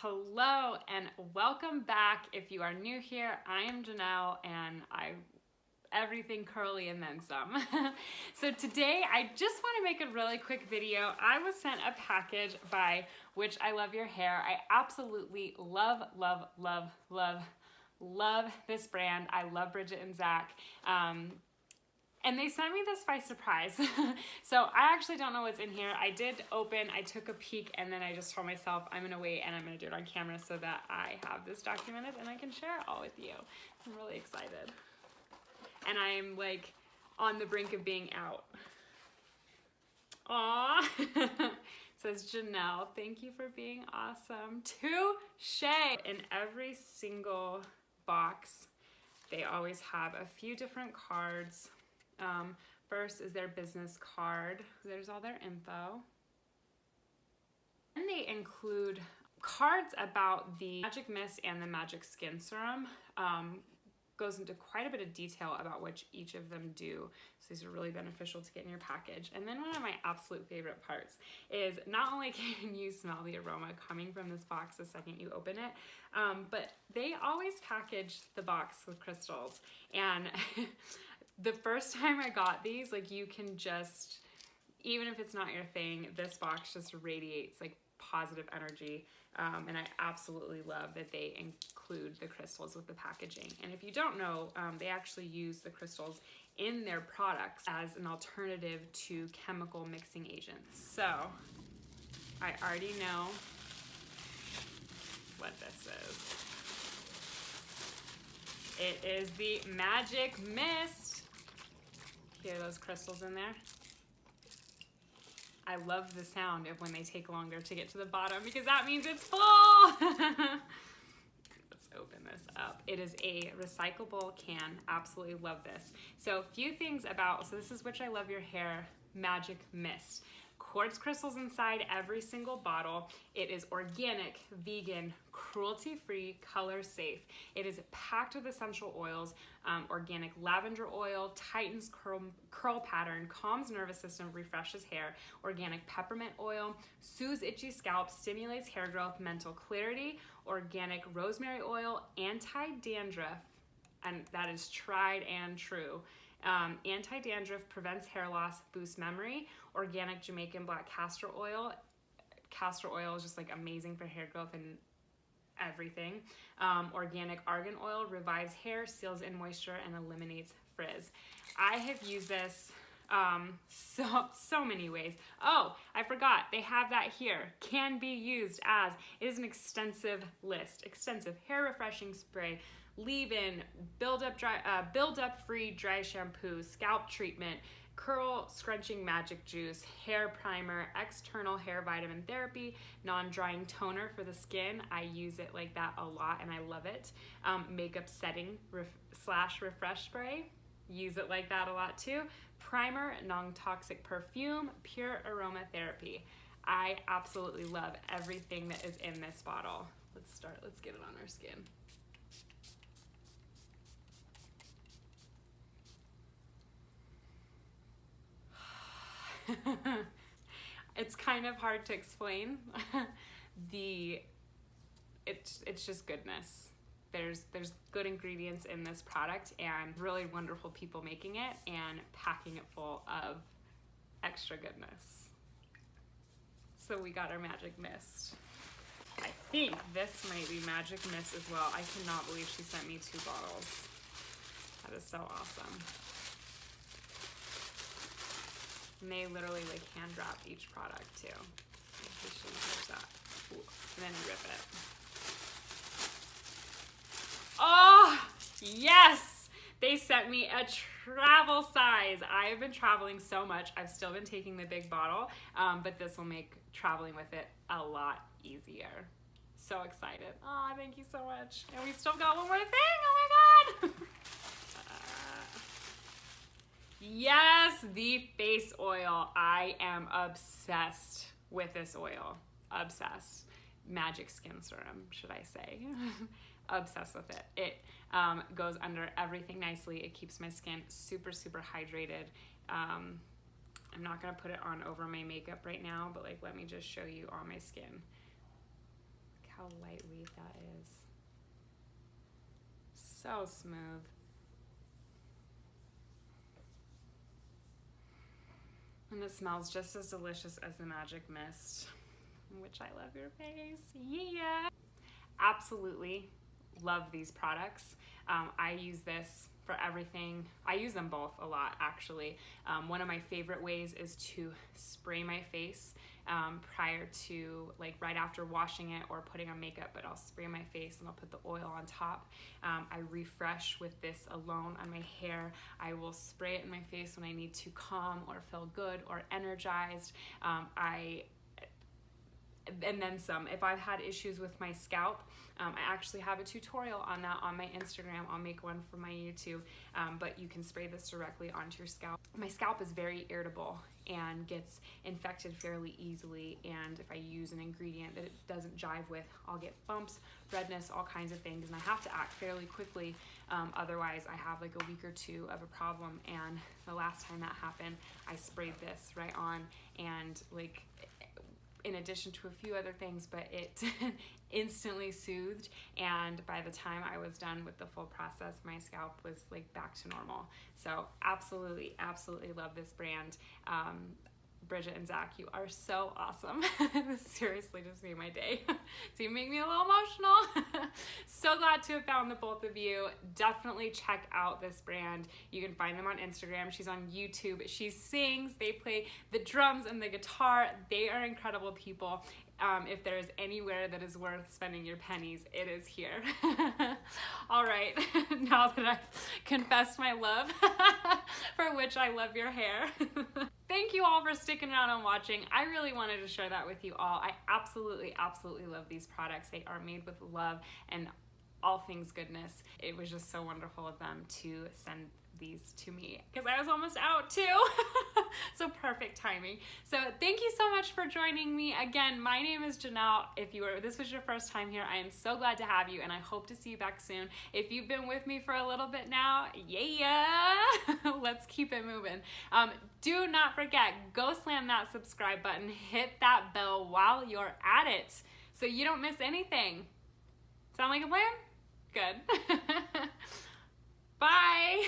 Hello and welcome back. If you are new here, I am Jannelle and everything curly and then some. So today I just want to make a really quick video. I was sent a package by Which I Love Your Hair. I absolutely love this brand. I love Bridget and Zach. And they sent me this by surprise. So I actually don't know what's in here. I did open, I took a peek, and then I just told myself I'm gonna wait and I'm gonna do it on camera so that I have this documented and I can share it all with you. I'm really excited. And I'm like on the brink of being out. Aww. Says Jannelle, thank you for being awesome. Touche. In every single box, they always have a few different cards. First is their business card. There's all their info. And they include cards about the Magic Mist and the Magic Skin Serum. Goes into quite a bit of detail about which each of them do. So these are really beneficial to get in your package. And then one of my absolute favorite parts is not only can you smell the aroma coming from this box the second you open it, but they always package the box with crystals. And the first time I got these, like you can just, even if it's not your thing, this box just radiates like positive energy. And I absolutely love that they include the crystals with the packaging. And if you don't know, they actually use the crystals in their products as an alternative to chemical mixing agents. So I already know what this is. It is the Magic Mist. Hear those crystals in there? I love the sound of when they take longer to get to the bottom because that means it's full. Let's open this up. It is a recyclable can. Absolutely love this. So a few things about, so this is Which I Love Your Hair Magic Mist. Quartz crystals inside every single bottle. It is organic, vegan, cruelty-free, color safe. It is packed with essential oils, organic lavender oil, tightens curl pattern, calms nervous system, refreshes hair, organic peppermint oil, soothes itchy scalp, stimulates hair growth, mental clarity, organic rosemary oil, anti-dandruff, and that is tried and true. Anti-dandruff, prevents hair loss, boosts memory, organic Jamaican black castor oil. Castor oil is just like amazing for hair growth and everything. Organic argan oil, revives hair, seals in moisture, and eliminates frizz. I have used this so many ways. Oh, I forgot, they have that here. Can be used as, it is an extensive list. Extensive hair refreshing spray, leave-in, build-up free dry shampoo, scalp treatment, curl scrunching magic juice, hair primer, external hair vitamin therapy, non-drying toner for the skin. I use it like that a lot and I love it. Makeup setting / refresh spray. Use it like that a lot too. Primer, non-toxic perfume, pure aromatherapy. I absolutely love everything that is in this bottle. Let's get it on our skin. It's kind of hard to explain. It's just goodness. There's good ingredients in this product and really wonderful people making it and packing it full of extra goodness. So we got our Magic Mist. I think this might be Magic Mist as well. I cannot believe she sent me 2 bottles. That is so awesome. And they literally like hand wrap each product too. That. Ooh. And then you rip it. Oh, yes! They sent me a travel size. I have been traveling so much. I've still been taking the big bottle, but this will make traveling with it a lot easier. So excited. Oh, thank you so much. And we still got one more thing. Oh my God. Yes, the face oil. I am obsessed with this oil. Obsessed. Magic Skin Serum, should I say. Obsessed with it. It goes under everything nicely. It keeps my skin super hydrated. I'm not gonna put it on over my makeup right now, but like let me just show you on my skin. Look how how lightweight that is. So smooth. And it smells just as delicious as the Magic Mist, which I love your face. Yeah. Absolutely love these products. I use this for everything. I use them both a lot, actually. One of my favorite ways is to spray my face prior to, like right after washing it or putting on makeup, but I'll spray my face and I'll put the oil on top. I refresh with this alone on my hair. I will spray it in my face when I need to calm or feel good or energized. And then some. If I've had issues with my scalp, I actually have a tutorial on that on my Instagram. I'll make one for my YouTube, but you can spray this directly onto your scalp. My scalp is very irritable and gets infected fairly easily, and if I use an ingredient that it doesn't jive with, I'll get bumps, redness, all kinds of things, and I have to act fairly quickly. Otherwise, I have like a week or two of a problem, and the last time that happened, I sprayed this right on, and like, in addition to a few other things, but it instantly soothed, and by the time I was done with the full process, my scalp was like back to normal. So absolutely, absolutely love this brand. Bridget and Zach, you are so awesome. This seriously just made my day. So you make me a little emotional. So glad to have found the both of you. Definitely check out this brand. You can find them on Instagram. She's on YouTube. She sings, they play the drums and the guitar. They are incredible people. If there is anywhere that is worth spending your pennies, it is here. All right, now that I've confessed my love, for which I love your hair. Thank you all for sticking around and watching. I really wanted to share that with you all. I absolutely, absolutely love these products. They are made with love and all things goodness. It was just so wonderful of them to send these to me because I was almost out too. So perfect timing. So thank you so much for joining me. Again, my name is Jannelle. If this was your first time here, I am so glad to have you, and I hope to see you back soon. If you've been with me for a little bit now, yeah, let's keep it moving. Do not forget, go slam that subscribe button, hit that bell while you're at it so you don't miss anything. Sound like a plan? Good. Bye.